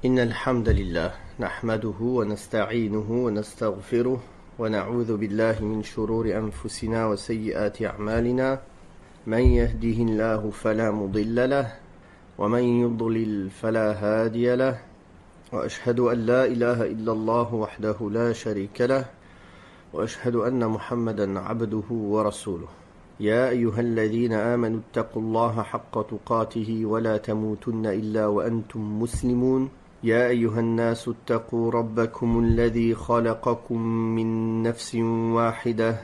إن الحمد لله نحمده ونستعينه ونستغفره ونعوذ بالله من شرور أنفسنا وسيئات أعمالنا من يهده الله فلا مضل له ومن يضلل فلا هادي له وأشهد أن لا إله إلا الله وحده لا شريك له وأشهد أن محمدا عبده ورسوله يا أيها الذين آمنوا اتقوا الله حق تقاته ولا تموتن إلا وأنتم مسلمون يا أيها الناس اتقوا ربكم الذي خلقكم من نفس واحدة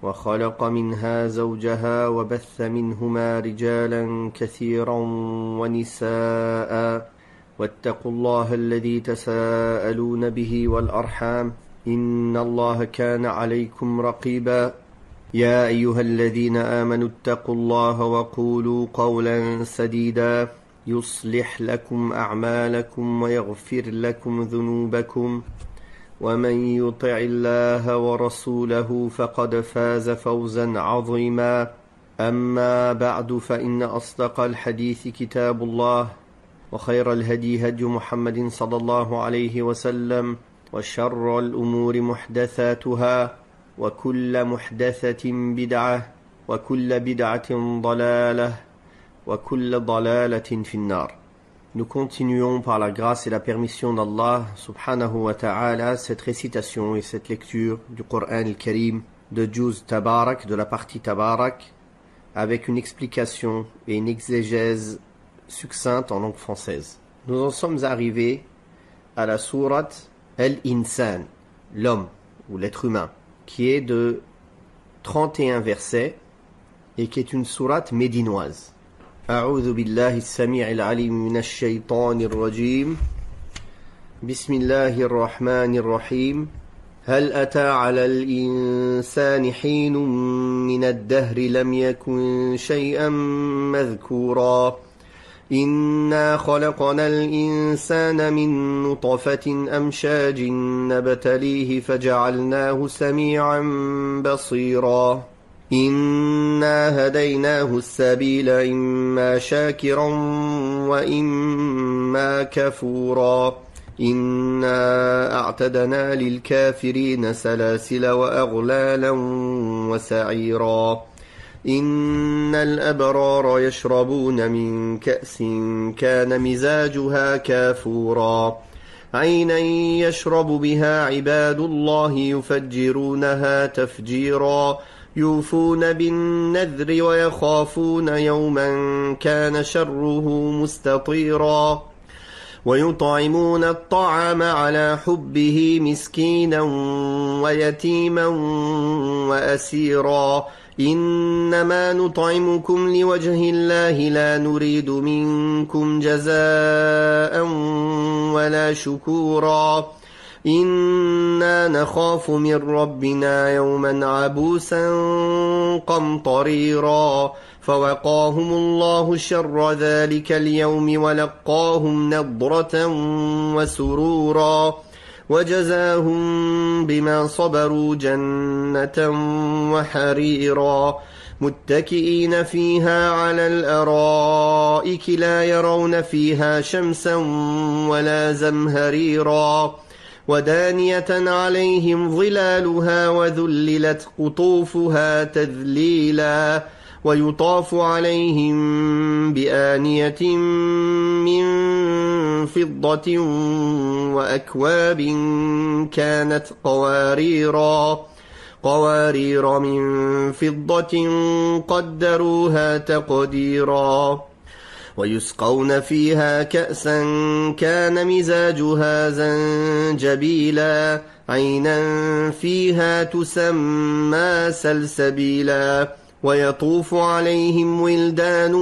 وخلق منها زوجها وبث منهما رجالا كثيرا ونساء واتقوا الله الذي تساءلون به والأرحام إن الله كان عليكم رقيبا يا أيها الذين آمنوا اتقوا الله وقولوا قولا سديدا يصلح لكم أعمالكم ويغفر لكم ذنوبكم ومن يطع الله ورسوله فقد فاز فوزا عظيما أما بعد فإن أصدق الحديث كتاب الله وخير الهدي هدي محمد صلى الله عليه وسلم وشر الأمور محدثاتها وكل محدثة بدعة وكل بدعة ضلالة وكل ضلالة في النار. Nous continuons par la grâce et la permission d'Allah subhanahu wa ta'ala cette récitation et cette lecture du Coran al-Karim de Juz Tabarak, de la partie Tabarak, avec une explication et une exégèse succincte en langue française. Nous en sommes arrivés à la sourate Al-Insan, l'homme ou l'être humain, qui est de 31 versets et qui est une sourate médinoise. أعوذ بالله السميع العليم من الشيطان الرجيم بسم الله الرحمن الرحيم هل أتى على الإنسان حين من الدهر لم يكن شيئا مذكورا إنا خلقنا الإنسان من نطفة أمشاج نبتليه فجعلناه سميعا بصيرا إنا هديناه السبيل إما شاكرا وإما كفورا إنا أعتدنا للكافرين سلاسل وأغلالا وسعيرا إن الأبرار يشربون من كأس كان مزاجها كافورا عينا يشرب بها عباد الله يفجرونها تفجيرا يوفون بالنذر ويخافون يوما كان شره مستطيرا ويطعمون الطعام على حبه مسكينا ويتيما وأسيرا إنما نطعمكم لوجه الله لا نريد منكم جزاء ولا شكورا إنا نخاف من ربنا يوما عبوسا قمطريرا فوقاهم الله شر ذلك اليوم ولقاهم نضرة وسرورا وجزاهم بما صبروا جنة وحريرا متكئين فيها على الأرائك لا يرون فيها شمسا ولا زمهريرا ودانية عليهم ظلالها وذللت قطوفها تذليلا ويطاف عليهم بآنية من فضة وأكواب كانت قوارير من فضة قدروها تقديرا ويسقون فيها كأسا كان مزاجها زنجبيلا عينا فيها تسمى سلسبيلا ويطوف عليهم ولدان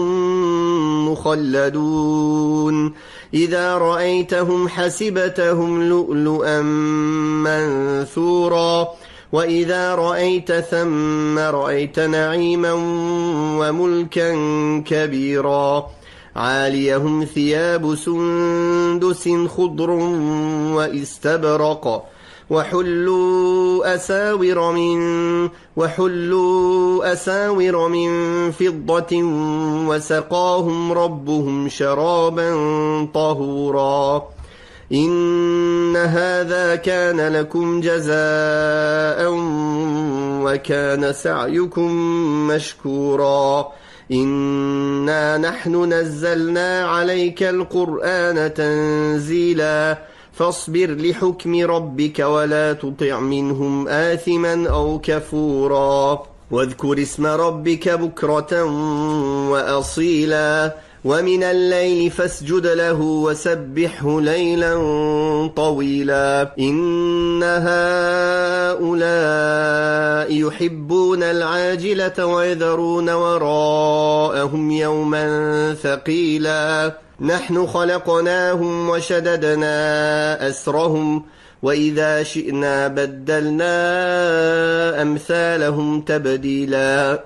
مخلدون إذا رأيتهم حسبتهم لؤلؤا منثورا وإذا رأيت ثم رأيت نعيما وملكا كبيرا عاليهم ثياب سندس خضر واستبرق وحلوا أساور من فضة وسقاهم ربهم شرابا طهورا إن هذا كان لكم جزاء وكان سعيكم مشكورا إنا نحن نزلنا عليك القرآن تنزيلا فاصبر لحكم ربك ولا تطع منهم آثما أو كفورا واذكر اسم ربك بكرة وأصيلا ومن الليل فاسجد له وسبحه ليلا طويلا إن هؤلاء يحبون العاجلة ويذرون وراءهم يوما ثقيلا نحن خلقناهم وشددنا أسرهم وإذا شئنا بدلنا أمثالهم تبديلا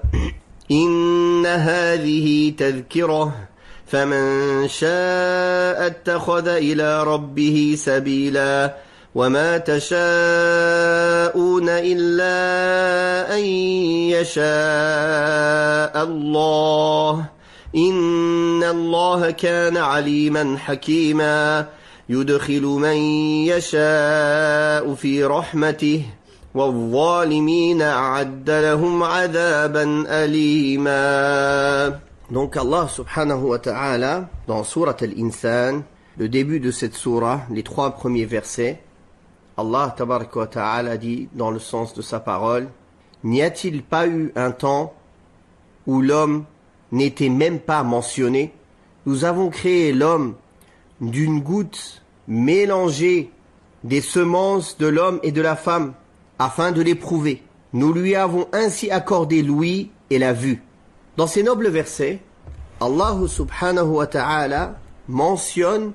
إن هذه تذكرة فمن شاء اتخذ إلى ربه سبيلا وما تشاءون إلا أن يشاء الله إن الله كان عليما حكيما يدخل من يشاء في رحمته والظالمين أعد لهم عذابا أليما. Donc Allah subhanahu wa ta'ala, dans Surat al-Insan, le début de cette surah, les 3 premiers versets, Allah tabaraka wa ta'ala dit dans le sens de sa parole, n'y a-t-il pas eu un temps où l'homme n'était même pas mentionné? Nous avons créé l'homme d'une goutte mélangée des semences de l'homme et de la femme, afin de l'éprouver. Nous lui avons ainsi accordé l'ouïe et la vue. Dans ces nobles versets, Allah subhanahu wa ta'ala mentionne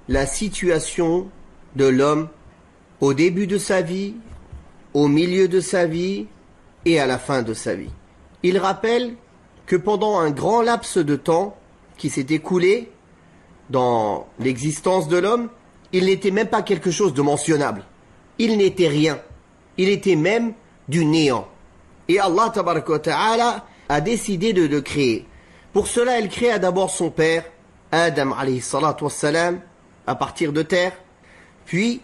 la situation de l'homme au début de sa vie, au milieu de sa vie et à la fin de sa vie. Il rappelle que pendant un grand laps de temps qui s'est écoulé dans l'existence de l'homme, il n'était même pas quelque chose de mentionnable. Il n'était rien. Il était même du néant. Et Allah tabaraka wa ta'ala a décidé de le créer. Pour cela, il créa d'abord son père, Adam alayhi salatu wassalam, à partir de terre. Puis,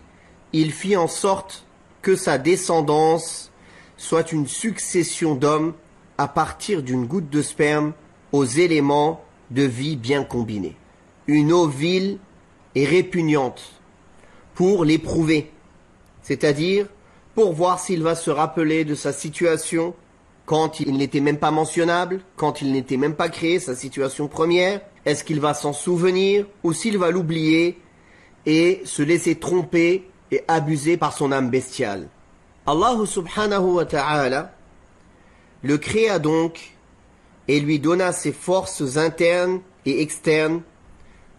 il fit en sorte que sa descendance soit une succession d'hommes à partir d'une goutte de sperme aux éléments de vie bien combinés. Une eau vile et répugnante pour l'éprouver, c'est-à-dire pour voir s'il va se rappeler de sa situation quand il n'était même pas mentionnable, quand il n'était même pas créé, sa situation première. Est-ce qu'il va s'en souvenir ou s'il va l'oublier et se laisser tromper et abuser par son âme bestiale. Allah subhanahu wa ta'ala le créa donc et lui donna ses forces internes et externes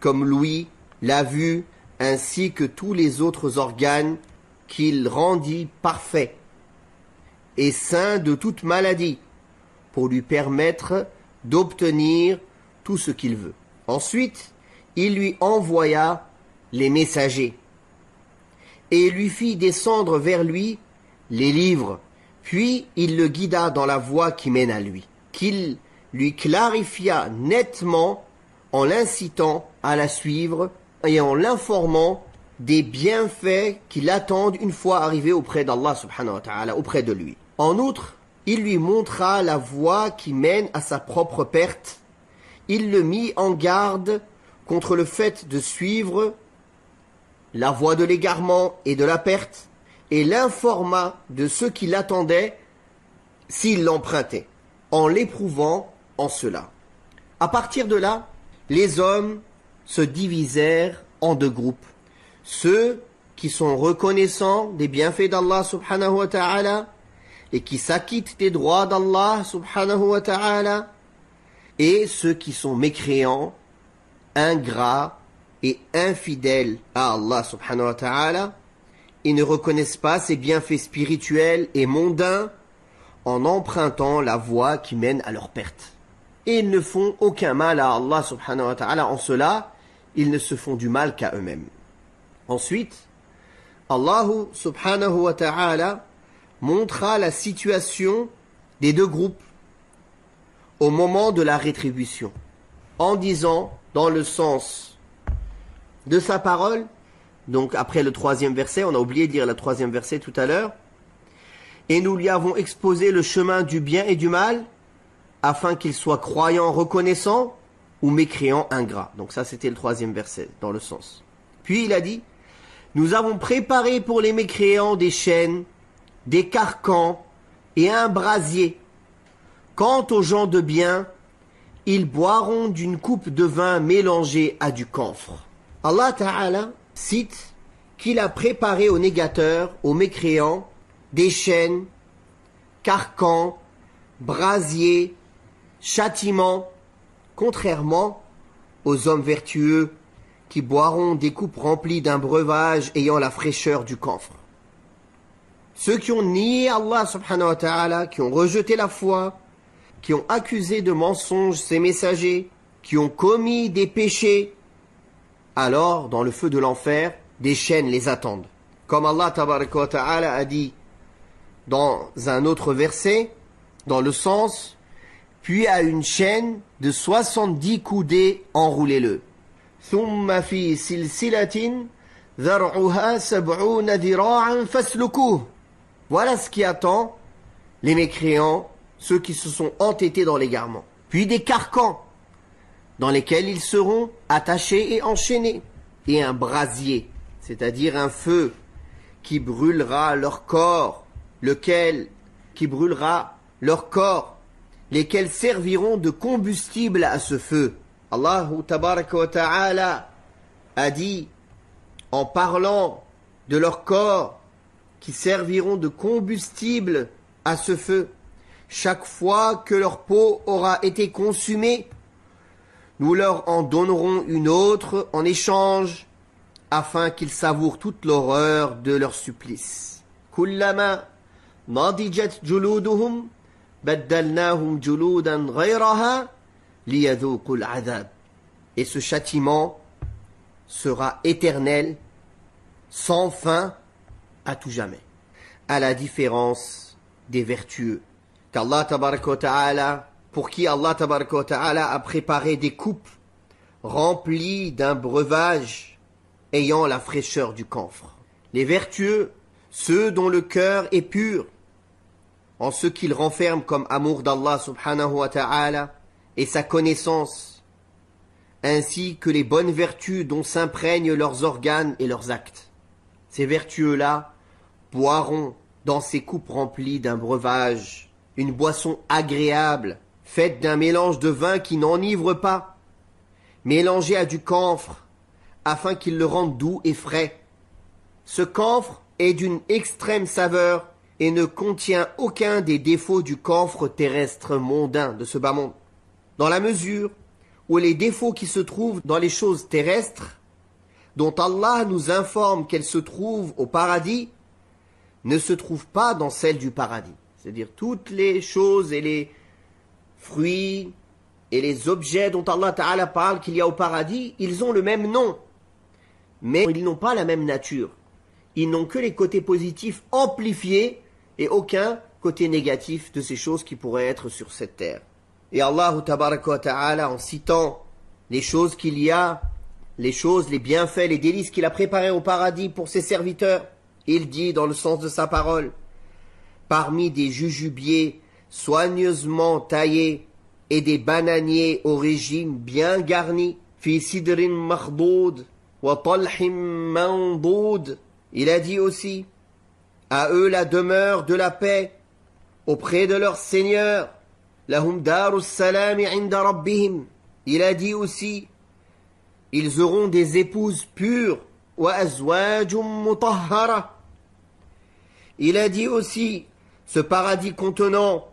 comme l'ouïe, la vue, ainsi que tous les autres organes qu'il rendit parfaits et sains de toute maladie pour lui permettre d'obtenir tout ce qu'il veut. Ensuite, il lui envoya les messagers et lui fit descendre vers lui les livres. Puis il le guida dans la voie qui mène à lui, qu'il lui clarifia nettement en l'incitant à la suivre et en l'informant des bienfaits qui l'attendent une fois arrivé auprès d'Allah subhanahu wa ta'ala, auprès de lui. En outre, il lui montra la voie qui mène à sa propre perte. Il le mit en garde contre le fait de suivre la voie de l'égarement et de la perte, et l'informa de ce qui l'attendait s'il l'empruntait, en l'éprouvant en cela. À partir de là, les hommes se divisèrent en 2 groupes. Ceux qui sont reconnaissants des bienfaits d'Allah subhanahu wa ta'ala et qui s'acquittent des droits d'Allah subhanahu wa ta'ala, et ceux qui sont mécréants, ingrats et infidèles à Allah subhanahu wa ta'ala et ne reconnaissent pas ses bienfaits spirituels et mondains en empruntant la voie qui mène à leur perte. Et ils ne font aucun mal à Allah subhanahu wa ta'ala. En cela, ils ne se font du mal qu'à eux-mêmes. Ensuite, Allah subhanahu wa ta'ala montra la situation des 2 groupes au moment de la rétribution, en disant, dans le sens de sa parole, Donc après le 3e verset, on a oublié de lire le 3e verset tout à l'heure. Et nous lui avons exposé le chemin du bien et du mal, afin qu'il soit croyant reconnaissant ou mécréant ingrat. Donc ça c'était le 3e verset, dans le sens. Puis il a dit, nous avons préparé pour les mécréants des chaînes, des carcans et un brasier. Quant aux gens de bien, ils boiront d'une coupe de vin mélangée à du camphre. Allah Ta'ala cite qu'il a préparé aux négateurs, aux mécréants, des chaînes, carcans, brasiers, châtiments, contrairement aux hommes vertueux qui boiront des coupes remplies d'un breuvage ayant la fraîcheur du camphre. Ceux qui ont nié Allah subhanahu wa ta'ala, qui ont rejeté la foi, qui ont accusé de mensonges ses messagers, qui ont commis des péchés, alors dans le feu de l'enfer, des chaînes les attendent. Comme Allah tabaraka wa ta'ala a dit dans un autre verset, dans le sens, puis à une chaîne de 70 coudées, enroulez-le. ثم في سلسلة ذرعها 70 ذراعا فاسلكوه. Voilà ce qui attend les mécréants, ceux qui se sont entêtés dans l'égarement. Puis des carcans, dans lesquels ils seront attachés et enchaînés. Et un brasier, c'est-à-dire un feu qui brûlera leur corps, lesquels serviront de combustible à ce feu. Allah tabaraka wa ta'ala a dit, en parlant de leur corps, qui serviront de combustible à ce feu, chaque fois que leur peau aura été consumée, nous leur en donnerons une autre en échange, afin qu'ils savourent toute l'horreur de leur supplice. Kullama nadijat juluduhum baddalnahum juludan ghayraha liyadhuqul adhab. Et ce châtiment sera éternel, sans fin, à tout jamais. À la différence des vertueux. Qu'Allah tabaraka wa ta'ala, pour qui Allah tabaraka wa ta'ala a préparé des coupes remplies d'un breuvage ayant la fraîcheur du camphre. Les vertueux, ceux dont le cœur est pur, en ce qu'ils renferment comme amour d'Allah subhanahu wa ta'ala et sa connaissance, ainsi que les bonnes vertus dont s'imprègnent leurs organes et leurs actes. Ces vertueux-là boiront dans ces coupes remplies d'un breuvage, une boisson agréable, faite d'un mélange de vin qui n'enivre pas, mélangé à du camphre, afin qu'il le rende doux et frais. Ce camphre est d'une extrême saveur et ne contient aucun des défauts du camphre terrestre mondain de ce bas monde. Dans la mesure où les défauts qui se trouvent dans les choses terrestres, dont Allah nous informe qu'elles se trouvent au paradis, ne se trouvent pas dans celles du paradis. C'est-à-dire toutes les choses et les fruits et les objets dont Allah Ta'ala parle qu'il y a au paradis, ils ont le même nom, mais ils n'ont pas la même nature. Ils n'ont que les côtés positifs amplifiés et aucun côté négatif de ces choses qui pourraient être sur cette terre. Et Allah Tabaraka wa Ta'ala, en citant les choses qu'il y a, les choses, les bienfaits, les délices qu'il a préparés au paradis pour ses serviteurs, il dit dans le sens de sa parole, parmi des jujubiers soigneusement taillés et des bananiers au régime bien garni, fi sidrin makhdoud wa talhim mandoud. Il a dit aussi, à eux la demeure de la paix auprès de leur Seigneur, lahum darus salami inda rabbihim. Il a dit aussi, ils auront des épouses pures, wa azwajum mutahhara. Il a dit aussi, ce paradis contenant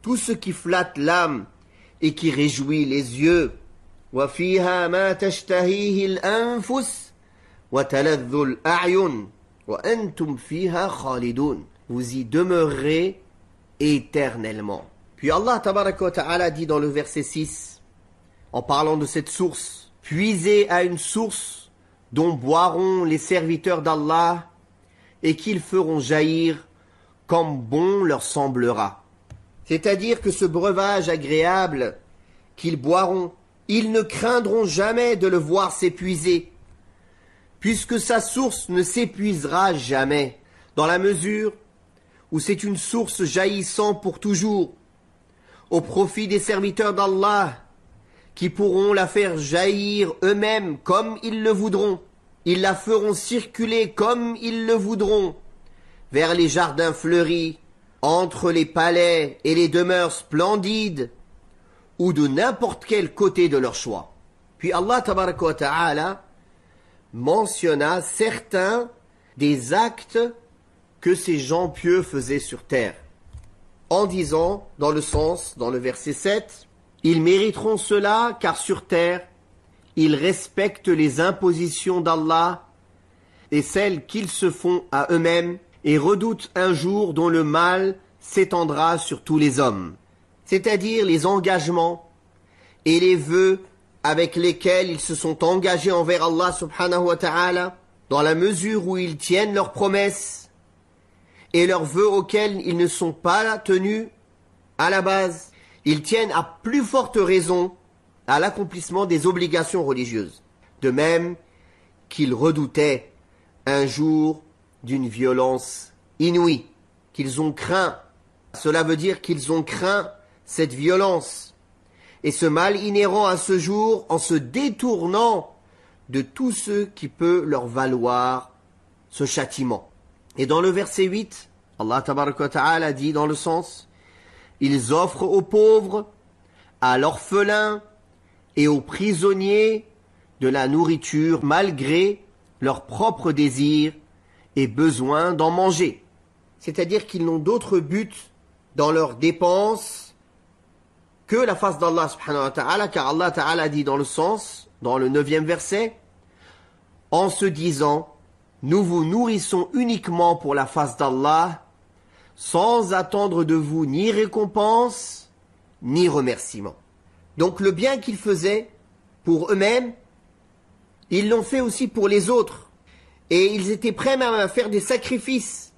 tout ce qui flatte l'âme et qui réjouit les yeux. Wa fiha ma tashtahihi al-anfus wa taladhdhu al-a'yun wa antum fiha khalidun. Vous y demeurerez éternellement. Puis Allah tabaraka wa ta'ala dit dans le verset 6, en parlant de cette source, puisez à une source dont boiront les serviteurs d'Allah et qu'ils feront jaillir comme bon leur semblera. C'est-à-dire que ce breuvage agréable qu'ils boiront, ils ne craindront jamais de le voir s'épuiser, puisque sa source ne s'épuisera jamais, dans la mesure où c'est une source jaillissant pour toujours, au profit des serviteurs d'Allah, qui pourront la faire jaillir eux-mêmes comme ils le voudront. Ils la feront circuler comme ils le voudront, vers les jardins fleuris, entre les palais et les demeures splendides, ou de n'importe quel côté de leur choix. Puis Allah tabaraka wa ta'ala mentionna certains des actes que ces gens pieux faisaient sur terre, en disant, dans le verset 7, « Ils mériteront cela car sur terre, ils respectent les impositions d'Allah et celles qu'ils se font à eux-mêmes et redoutent un jour dont le mal s'étendra sur tous les hommes. » C'est-à-dire les engagements et les vœux avec lesquels ils se sont engagés envers Allah subhanahu wa ta'ala, dans la mesure où ils tiennent leurs promesses et leurs vœux auxquels ils ne sont pas tenus à la base. Ils tiennent à plus forte raison à l'accomplissement des obligations religieuses. De même qu'ils redoutaient un jour d'une violence inouïe, qu'ils ont craint. Cela veut dire qu'ils ont craint cette violence et ce mal inhérent à ce jour en se détournant de tout ce qui peut leur valoir ce châtiment. Et dans le verset 8, Allah tabaraka wa ta'ala dit dans le sens, « Ils offrent aux pauvres, à l'orphelin et aux prisonniers de la nourriture malgré leurs propres désirs et besoin d'en manger. » C'est-à-dire qu'ils n'ont d'autre but dans leurs dépenses que la face d'Allah subhanahu wa ta'ala, car Allah ta'ala dit dans le sens, dans le 9e verset, en se disant, nous vous nourrissons uniquement pour la face d'Allah, sans attendre de vous ni récompense, ni remerciement. Donc le bien qu'ils faisaient pour eux-mêmes, ils l'ont fait aussi pour les autres. Et ils étaient prêts même à faire des sacrifices,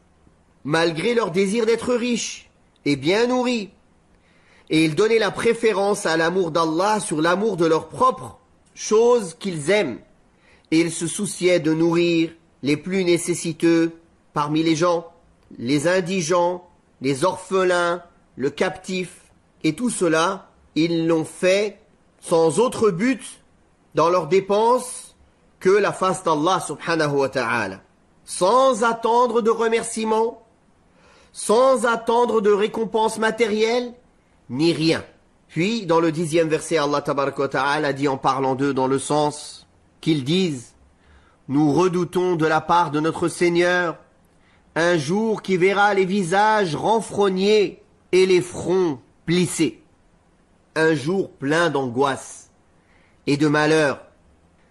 malgré leur désir d'être riches et bien nourris. Et ils donnaient la préférence à l'amour d'Allah sur l'amour de leurs propres choses qu'ils aiment. Et ils se souciaient de nourrir les plus nécessiteux parmi les gens, les indigents, les orphelins, le captif. Et tout cela, ils l'ont fait sans autre but dans leurs dépenses que la face d'Allah subhanahu wa ta'ala. Sans attendre de remerciements, sans attendre de récompenses matérielles, ni rien. Puis, dans le 10e verset, Allah tabaraka wa ta'ala dit en parlant d'eux dans le sens qu'ils disent « Nous redoutons de la part de notre Seigneur un jour qui verra les visages renfrognés et les fronts plissés. Un jour plein d'angoisse et de malheur.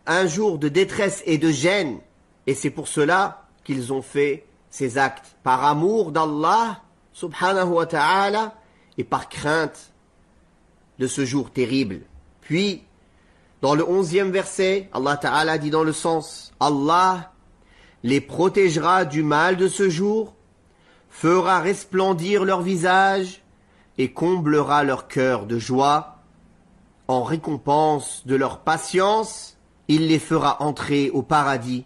Un jour de détresse et de gêne. Et c'est pour cela qu'ils ont fait ces actes. Par amour d'Allah, subhanahu wa ta'ala, et par crainte de ce jour terrible. Puis, dans le 11e verset, Allah ta'ala dit dans le sens, Allah les protégera du mal de ce jour, fera resplendir leur visage et comblera leur cœur de joie. En récompense de leur patience, il les fera entrer au paradis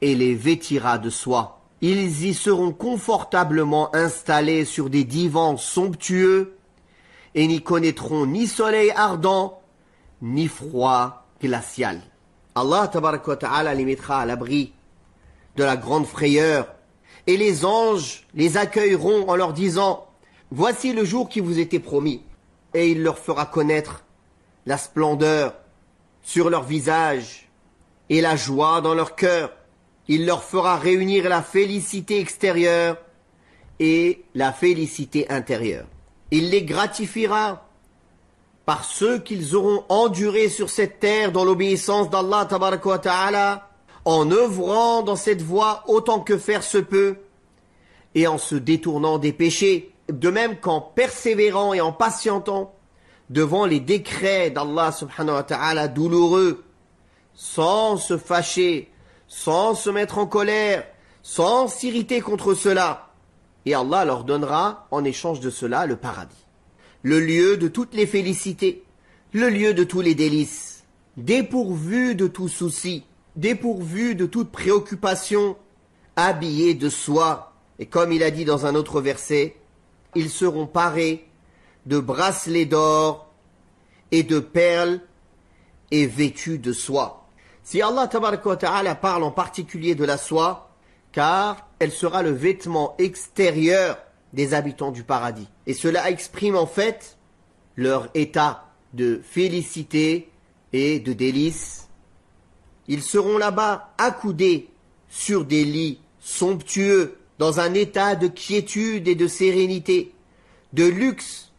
et les vêtira de soie. Ils y seront confortablement installés sur des divans somptueux et n'y connaîtront ni soleil ardent, ni froid glacial. Allah tabaraka wa ta'ala les mettra à l'abri de la grande frayeur et les anges les accueilleront en leur disant « Voici le jour qui vous était promis » et il leur fera connaître la splendeur sur leur visage et la joie dans leur cœur. Il leur fera réunir la félicité extérieure et la félicité intérieure. Il les gratifiera par ceux qu'ils auront endurés sur cette terre dans l'obéissance d'Allah tabaraka wa ta'ala, en œuvrant dans cette voie autant que faire se peut et en se détournant des péchés, de même qu'en persévérant et en patientant devant les décrets d'Allah subhanahu wa ta'ala douloureux, sans se fâcher, sans se mettre en colère, sans s'irriter contre cela. Et Allah leur donnera en échange de cela le paradis, le lieu de toutes les félicités, le lieu de tous les délices, dépourvu de tout souci, dépourvus de toute préoccupation, habillés de soie. Et comme il a dit dans un autre verset, ils seront parés de bracelets d'or et de perles et vêtus de soie. Si Allah tabaraka wa ta'ala parle en particulier de la soie, car elle sera le vêtement extérieur des habitants du paradis. Et cela exprime en fait leur état de félicité et de délice. Ils seront là-bas accoudés sur des lits somptueux, dans un état de quiétude et de sérénité, de luxe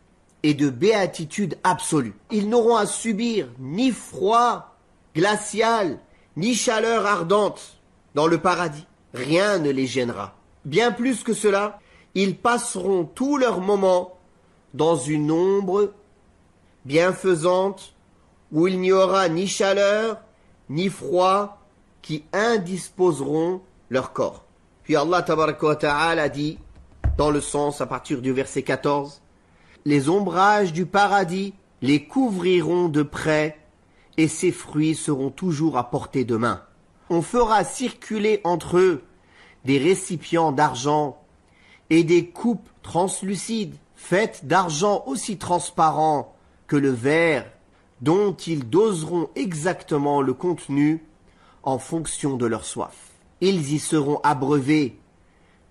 et de béatitude absolue. Ils n'auront à subir ni froid glacial, ni chaleur ardente dans le paradis. Rien ne les gênera. Bien plus que cela, ils passeront tous leurs moments dans une ombre bienfaisante où il n'y aura ni chaleur ni froid qui indisposeront leur corps. Puis Allah tabaraka wa ta'ala dit, dans le sens à partir du verset 14, « Les ombrages du paradis les couvriront de près et ses fruits seront toujours à portée de main. On fera circuler entre eux des récipients d'argent et des coupes translucides faites d'argent aussi transparent que le verre, dont ils doseront exactement le contenu en fonction de leur soif. Ils y seront abreuvés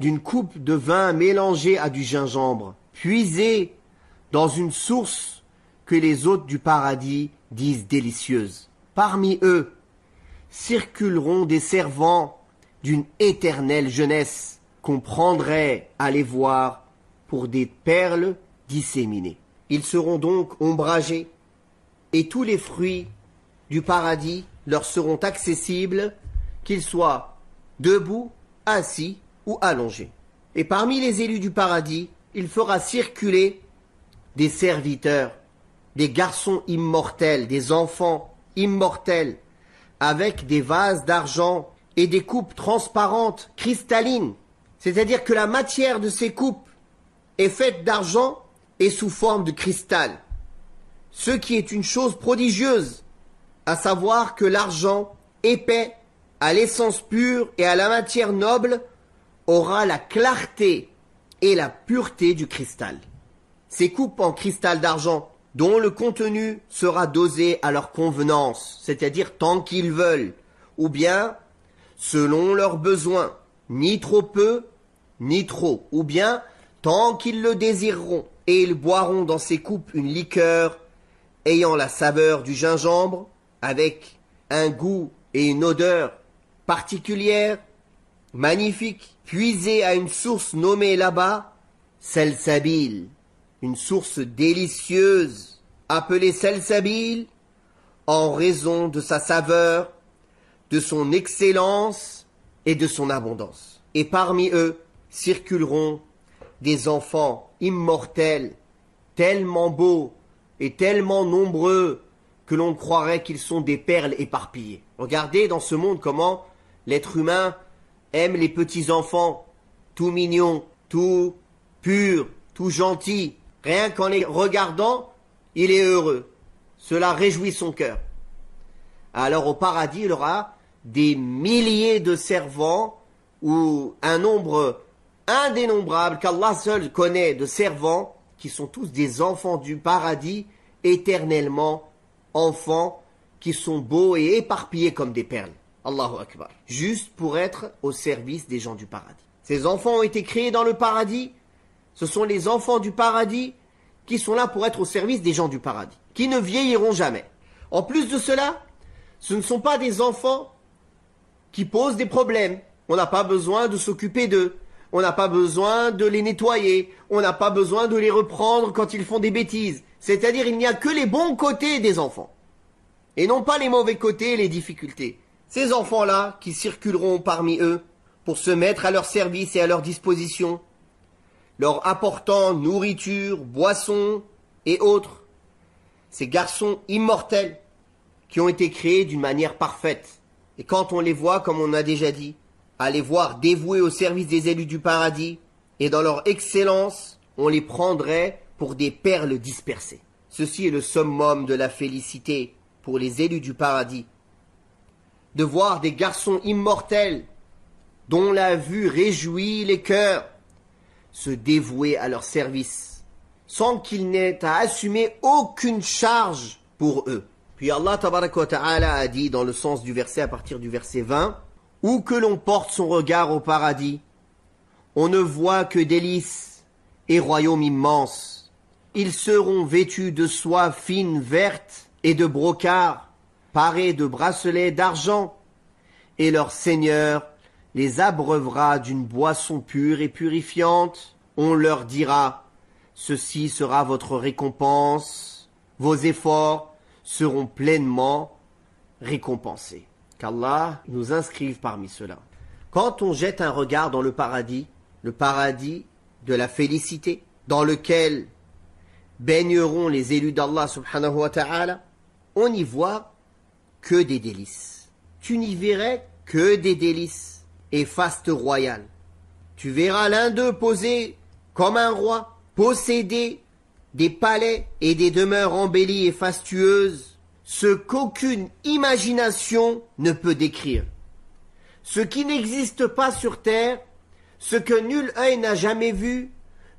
d'une coupe de vin mélangée à du gingembre, puisée dans une source que les hôtes du paradis disent délicieuse. Parmi eux circuleront des servants d'une éternelle jeunesse qu'on prendrait à les voir pour des perles disséminées. Ils seront donc ombragés et tous les fruits du paradis leur seront accessibles, qu'ils soient debout, assis ou allongés. Et parmi les élus du paradis, il fera circuler des serviteurs, des garçons immortels, des enfants immortels, avec des vases d'argent et des coupes transparentes, cristallines. C'est-à-dire que la matière de ces coupes est faite d'argent et sous forme de cristal. Ce qui est une chose prodigieuse, à savoir que l'argent épais, à l'essence pure et à la matière noble, aura la clarté et la pureté du cristal. Ces coupes en cristal d'argent, dont le contenu sera dosé à leur convenance, c'est-à-dire tant qu'ils veulent, ou bien selon leurs besoins, ni trop peu, ni trop, ou bien tant qu'ils le désireront, et ils boiront dans ces coupes une liqueur ayant la saveur du gingembre, avec un goût et une odeur particulière, magnifique, puisée à une source nommée là-bas, Salsabil, une source délicieuse, appelée Salsabil, en raison de sa saveur, de son excellence et de son abondance. Et parmi eux circuleront des enfants immortels, tellement beaux et tellement nombreux que l'on croirait qu'ils sont des perles éparpillées. Regardez dans ce monde comment l'être humain aime les petits enfants, tout mignons, tout purs, tout gentils. Rien qu'en les regardant, il est heureux. Cela réjouit son cœur. Alors au paradis, il y aura des milliers de servants ou un nombre indénombrable qu'Allah seul connaît de servants qui sont tous des enfants du paradis, éternellement enfants qui sont beaux et éparpillés comme des perles. Allahu Akbar. Juste pour être au service des gens du paradis. Ces enfants ont été créés dans le paradis. Ce sont les enfants du paradis qui sont là pour être au service des gens du paradis, qui ne vieilliront jamais. En plus de cela, ce ne sont pas des enfants qui posent des problèmes. On n'a pas besoin de s'occuper d'eux. On n'a pas besoin de les nettoyer. On n'a pas besoin de les reprendre quand ils font des bêtises. C'est-à-dire, il n'y a que les bons côtés des enfants. Et non pas les mauvais côtés et les difficultés. Ces enfants-là, qui circuleront parmi eux, pour se mettre à leur service et à leur disposition, leur apportant nourriture, boissons et autres. Ces garçons immortels, qui ont été créés d'une manière parfaite. Et quand on les voit, comme on a déjà dit, à les voir dévoués au service des élus du paradis, et dans leur excellence, on les prendrait pour des perles dispersées. Ceci est le summum de la félicité pour les élus du paradis. de voir des garçons immortels dont la vue réjouit les cœurs se dévouer à leur service sans qu'ils n'aient à assumer aucune charge pour eux. Puis Allah tabaraka wa ta'ala a dit dans le sens du verset à partir du verset 20, où que l'on porte son regard au paradis, on ne voit que délices et royaumes immenses. Ils seront vêtus de soie fine verte et de brocart, parés de bracelets d'argent, et leur Seigneur les abreuvera d'une boisson pure et purifiante. On leur dira, ceci sera votre récompense, vos efforts seront pleinement récompensés. Qu'Allah nous inscrive parmi ceux-là. Quand on jette un regard dans le paradis de la félicité, dans lequel baigneront les élus d'Allah subhanahu wa ta'ala, on n'y voit que des délices. Tu n'y verrais que des délices et faste royal. Tu verras l'un d'eux posé comme un roi, posséder des palais et des demeures embellies et fastueuses, ce qu'aucune imagination ne peut décrire. Ce qui n'existe pas sur terre, ce que nul œil n'a jamais vu,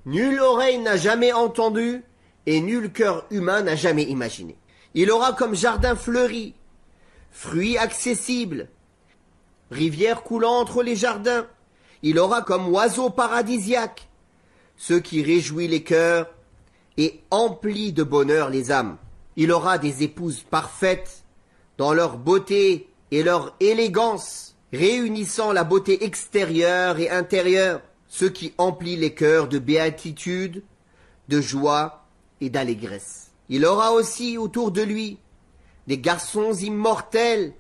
nulle oreille n'a jamais entendu, et nul cœur humain n'a jamais imaginé. Il aura comme jardin fleuri, fruits accessibles, rivières coulant entre les jardins. Il aura comme oiseaux paradisiaques, ce qui réjouit les cœurs et emplit de bonheur les âmes. Il aura des épouses parfaites dans leur beauté et leur élégance, réunissant la beauté extérieure et intérieure, ce qui emplit les cœurs de béatitude, de joie et d'allégresse. Il aura aussi autour de lui des garçons immortels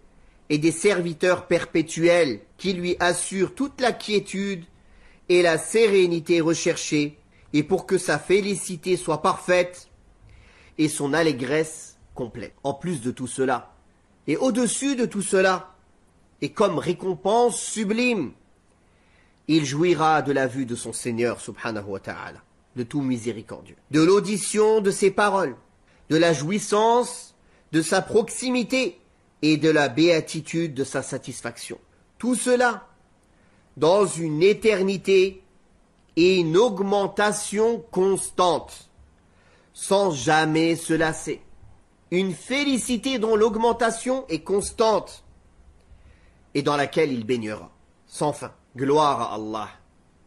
et des serviteurs perpétuels qui lui assurent toute la quiétude et la sérénité recherchée, et pour que sa félicité soit parfaite et son allégresse complète. En plus de tout cela, et au-dessus de tout cela, et comme récompense sublime, il jouira de la vue de son Seigneur subhanahu wa ta'ala, de tout miséricordieux, de l'audition de ses paroles, de la jouissance de sa proximité et de la béatitude de sa satisfaction. Tout cela dans une éternité et une augmentation constante, sans jamais se lasser. Une félicité dont l'augmentation est constante et dans laquelle il baignera, sans fin. Gloire à Allah,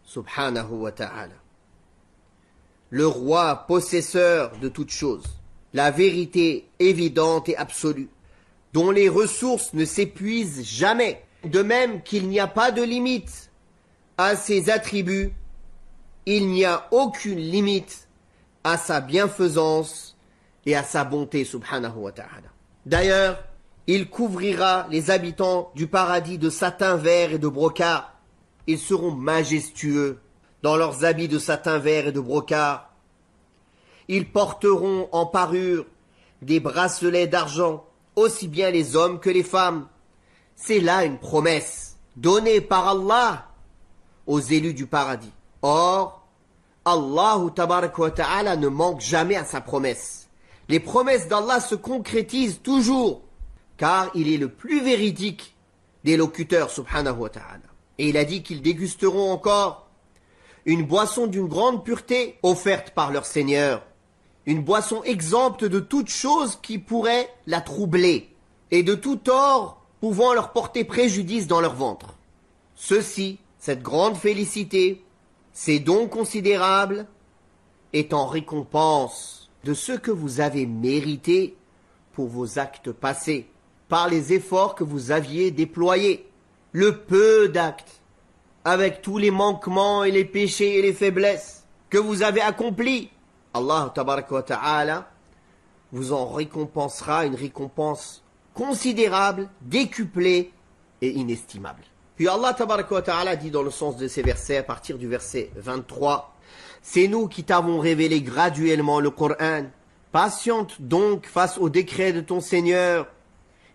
subhanahu wa ta'ala. Le roi possesseur de toutes choses, la vérité évidente et absolue, dont les ressources ne s'épuisent jamais, de même qu'il n'y a pas de limite à ses attributs, il n'y a aucune limite à sa bienfaisance et à sa bonté, subhanahu wa ta'ala. D'ailleurs, il couvrira les habitants du paradis de satin vert et de brocart. Ils seront majestueux dans leurs habits de satin vert et de brocart. Ils porteront en parure des bracelets d'argent, aussi bien les hommes que les femmes. C'est là une promesse donnée par Allah aux élus du paradis. Or, Allah tabaraka wa ta'ala ne manque jamais à sa promesse. Les promesses d'Allah se concrétisent toujours, car il est le plus véridique des locuteurs, subhanahu wa ta'ala. Et il a dit qu'ils dégusteront encore une boisson d'une grande pureté offerte par leur Seigneur, une boisson exempte de toute chose qui pourrait la troubler, et de tout tort pouvant leur porter préjudice dans leur ventre. Ceci, cette grande félicité, ces dons considérables, est en récompense de ce que vous avez mérité pour vos actes passés, par les efforts que vous aviez déployés, le peu d'actes, avec tous les manquements et les péchés et les faiblesses que vous avez accomplis. Allah tabaraka wa ta'ala vous en récompensera une récompense considérable, décuplée et inestimable. Puis Allah tabaraka wa ta'ala dit dans le sens de ces versets, à partir du verset 23, « C'est nous qui t'avons révélé graduellement le Coran. Patiente donc face au décret de ton Seigneur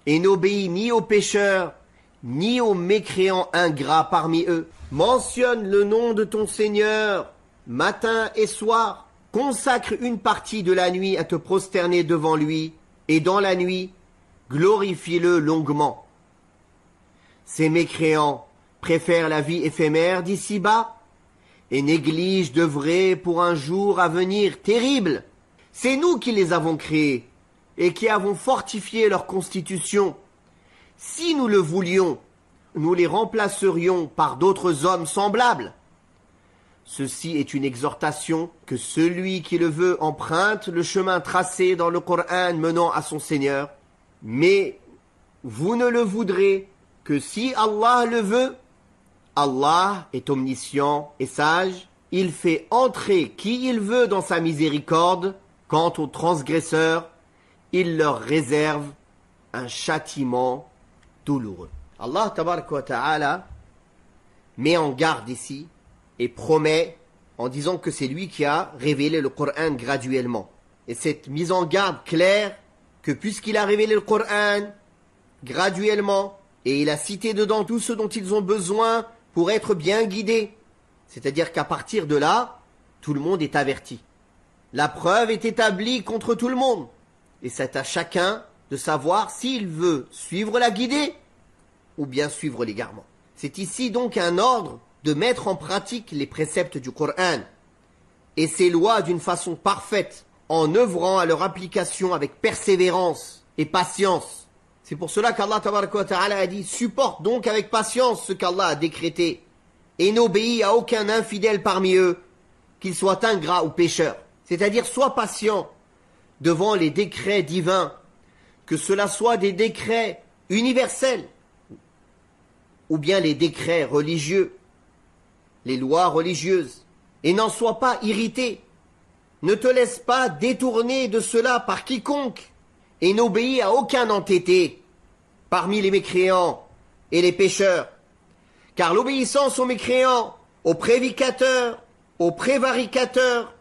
et n'obéis ni aux pécheurs, ni aux mécréants ingrats parmi eux. Mentionne le nom de ton Seigneur matin et soir. Consacre une partie de la nuit à te prosterner devant lui, et dans la nuit, glorifie-le longuement. Ces mécréants préfèrent la vie éphémère d'ici-bas et négligent d'œuvrer pour un jour à venir terrible. C'est nous qui les avons créés et qui avons fortifié leur constitution. Si nous le voulions, nous les remplacerions par d'autres hommes semblables. Ceci est une exhortation que celui qui le veut emprunte le chemin tracé dans le Coran menant à son Seigneur. Mais vous ne le voudrez que si Allah le veut. Allah est omniscient et sage. Il fait entrer qui il veut dans sa miséricorde. Quant aux transgresseurs, il leur réserve un châtiment douloureux. Allah tabaraka wa ta'ala met en garde ici et promet en disant que c'est lui qui a révélé le Coran graduellement. Et cette mise en garde claire que puisqu'il a révélé le Coran graduellement et il a cité dedans tout ce dont ils ont besoin pour être bien guidés, c'est-à-dire qu'à partir de là, tout le monde est averti. La preuve est établie contre tout le monde et c'est à chacun de savoir s'il veut suivre la guidée ou bien suivre l'égarement. C'est ici donc un ordre de mettre en pratique les préceptes du Coran et ses lois d'une façon parfaite en œuvrant à leur application avec persévérance et patience. C'est pour cela qu'Allah tabaraka wa ta'ala a dit: supporte donc avec patience ce qu'Allah a décrété et n'obéis à aucun infidèle parmi eux, qu'il soit ingrat ou pécheur. C'est-à-dire sois patient devant les décrets divins, que cela soit des décrets universels ou bien les décrets religieux, les lois religieuses, et n'en sois pas irrité. Ne te laisse pas détourner de cela par quiconque, et n'obéis à aucun entêté parmi les mécréants et les pécheurs. Car l'obéissance aux mécréants, aux prédicateurs, aux prévaricateurs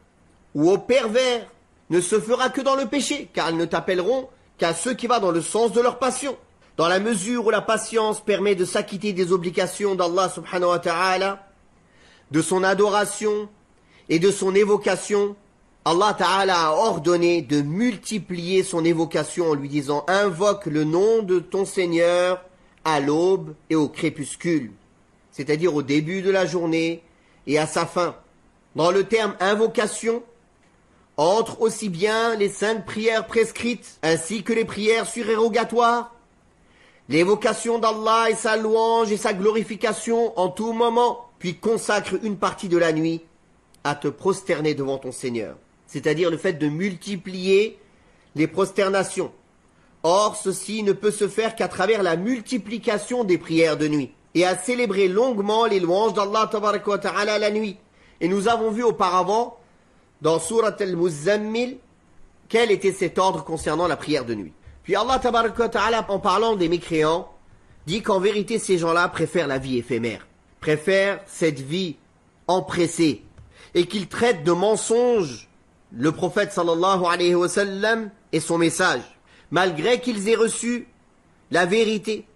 ou aux pervers ne se fera que dans le péché, car ils ne t'appelleront qu'à ceux qui vont dans le sens de leur passion. Dans la mesure où la patience permet de s'acquitter des obligations d'Allah subhanahu wa ta'ala, de son adoration et de son évocation, Allah ta'ala a ordonné de multiplier son évocation en lui disant: invoque le nom de ton Seigneur à l'aube et au crépuscule, c'est-à-dire au début de la journée et à sa fin. Dans le terme invocation, entrent aussi bien les 5 prières prescrites ainsi que les prières surérogatoires, l'évocation d'Allah et sa louange et sa glorification en tout moment, puis consacre une partie de la nuit à te prosterner devant ton Seigneur, c'est-à-dire le fait de multiplier les prosternations. Or, ceci ne peut se faire qu'à travers la multiplication des prières de nuit et à célébrer longuement les louanges d'Allah tabaraka wa ta'ala la nuit. Et nous avons vu auparavant dans Surat al-Muzammil quel était cet ordre concernant la prière de nuit. Puis Allah tabaraka wa ta'ala, en parlant des mécréants, dit qu'en vérité ces gens-là préfèrent la vie éphémère, préfèrent cette vie empressée, et qu'ils traitent de mensonge le prophète sallallahu alayhi wa sallam et son message, malgré qu'ils aient reçu la vérité,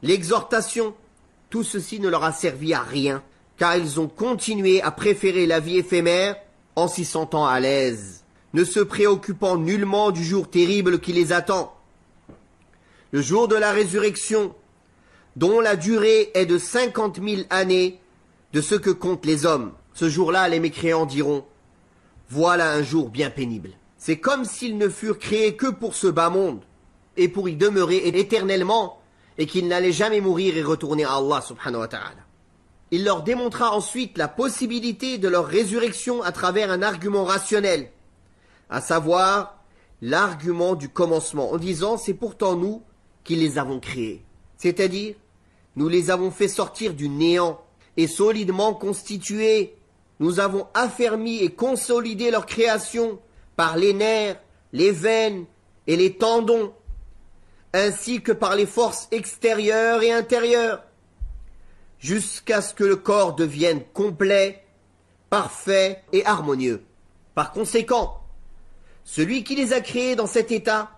l'exhortation. Tout ceci ne leur a servi à rien, car ils ont continué à préférer la vie éphémère en s'y sentant à l'aise, ne se préoccupant nullement du jour terrible qui les attend. Le jour de la résurrection, dont la durée est de 50 000 années de ce que comptent les hommes. Ce jour-là, les mécréants diront: voilà un jour bien pénible. C'est comme s'ils ne furent créés que pour ce bas monde, et pour y demeurer éternellement, et qu'ils n'allaient jamais mourir et retourner à Allah subhanahu wa ta'ala. Il leur démontra ensuite la possibilité de leur résurrection à travers un argument rationnel, à savoir l'argument du commencement, en disant: c'est pourtant nous qui les avons créés. C'est-à-dire, nous les avons fait sortir du néant et solidement constitués. Nous avons affermi et consolidé leur création par les nerfs, les veines et les tendons, ainsi que par les forces extérieures et intérieures, jusqu'à ce que le corps devienne complet, parfait et harmonieux. Par conséquent, celui qui les a créés dans cet état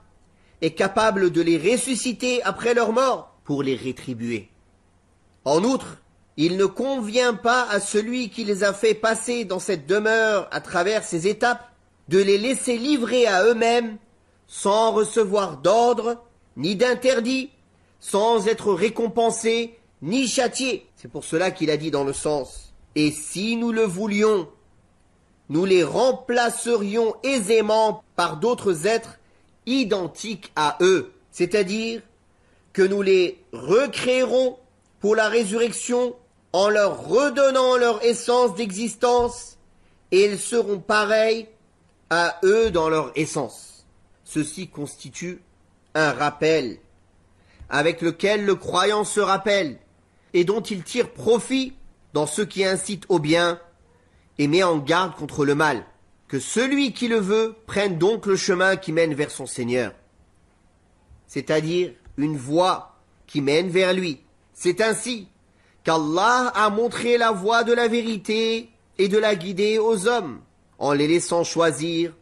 est capable de les ressusciter après leur mort pour les rétribuer. En outre, il ne convient pas à celui qui les a fait passer dans cette demeure à travers ces étapes de les laisser livrer à eux-mêmes sans recevoir d'ordre ni d'interdit, sans être récompensés ni châtier. C'est pour cela qu'il a dit dans le sens, et si nous le voulions, nous les remplacerions aisément par d'autres êtres identiques à eux. C'est-à-dire que nous les recréerons pour la résurrection en leur redonnant leur essence d'existence et ils seront pareils à eux dans leur essence. Ceci constitue un rappel avec lequel le croyant se rappelle et dont il tire profit dans ce qui incite au bien et met en garde contre le mal. Que celui qui le veut prenne donc le chemin qui mène vers son Seigneur, c'est-à-dire une voie qui mène vers lui. C'est ainsi qu'Allah a montré la voie de la vérité et de la guider aux hommes, en les laissant choisir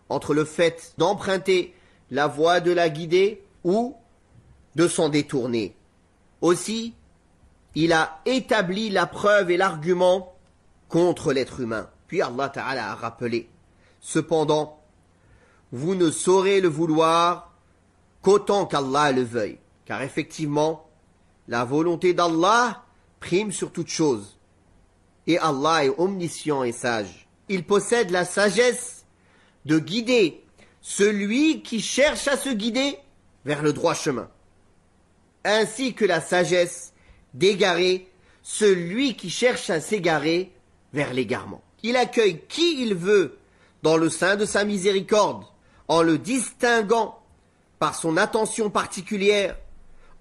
entre le fait d'emprunter la voie de la guider ou de s'en détourner. Aussi, il a établi la preuve et l'argument contre l'être humain. Puis Allah Ta'ala a rappelé, cependant, vous ne saurez le vouloir qu'autant qu'Allah le veuille. Car effectivement, la volonté d'Allah prime sur toute chose. Et Allah est omniscient et sage. Il possède la sagesse de guider celui qui cherche à se guider vers le droit chemin, ainsi que la sagesse d'égarer celui qui cherche à s'égarer vers l'égarement. Il accueille qui il veut dans le sein de sa miséricorde, en le distinguant par son attention particulière,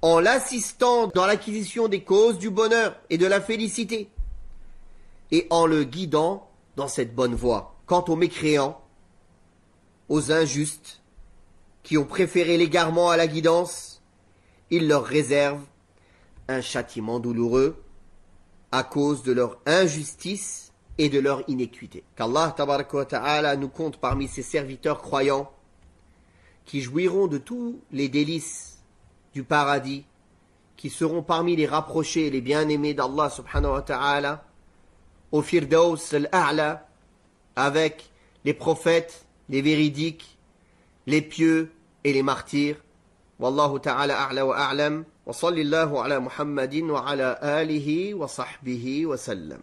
en l'assistant dans l'acquisition des causes du bonheur et de la félicité, et en le guidant dans cette bonne voie. Quant aux mécréants, aux injustes, qui ont préféré l'égarement à la guidance, il leur réserve un châtiment douloureux à cause de leur injustice et de leur iniquité. Qu'Allah tabaraka wa ta'ala nous compte parmi ses serviteurs croyants qui jouiront de tous les délices du paradis, qui seront parmi les rapprochés et les bien-aimés d'Allah subhanahu wa ta'ala, au Firdaus al-A'la, avec les prophètes, les véridiques, les pieux et les martyrs. Wallahu ta'ala a'la wa a'lam, wa sallallahu ala Muhammadin wa ala alihi wa sahbihi wa sallam.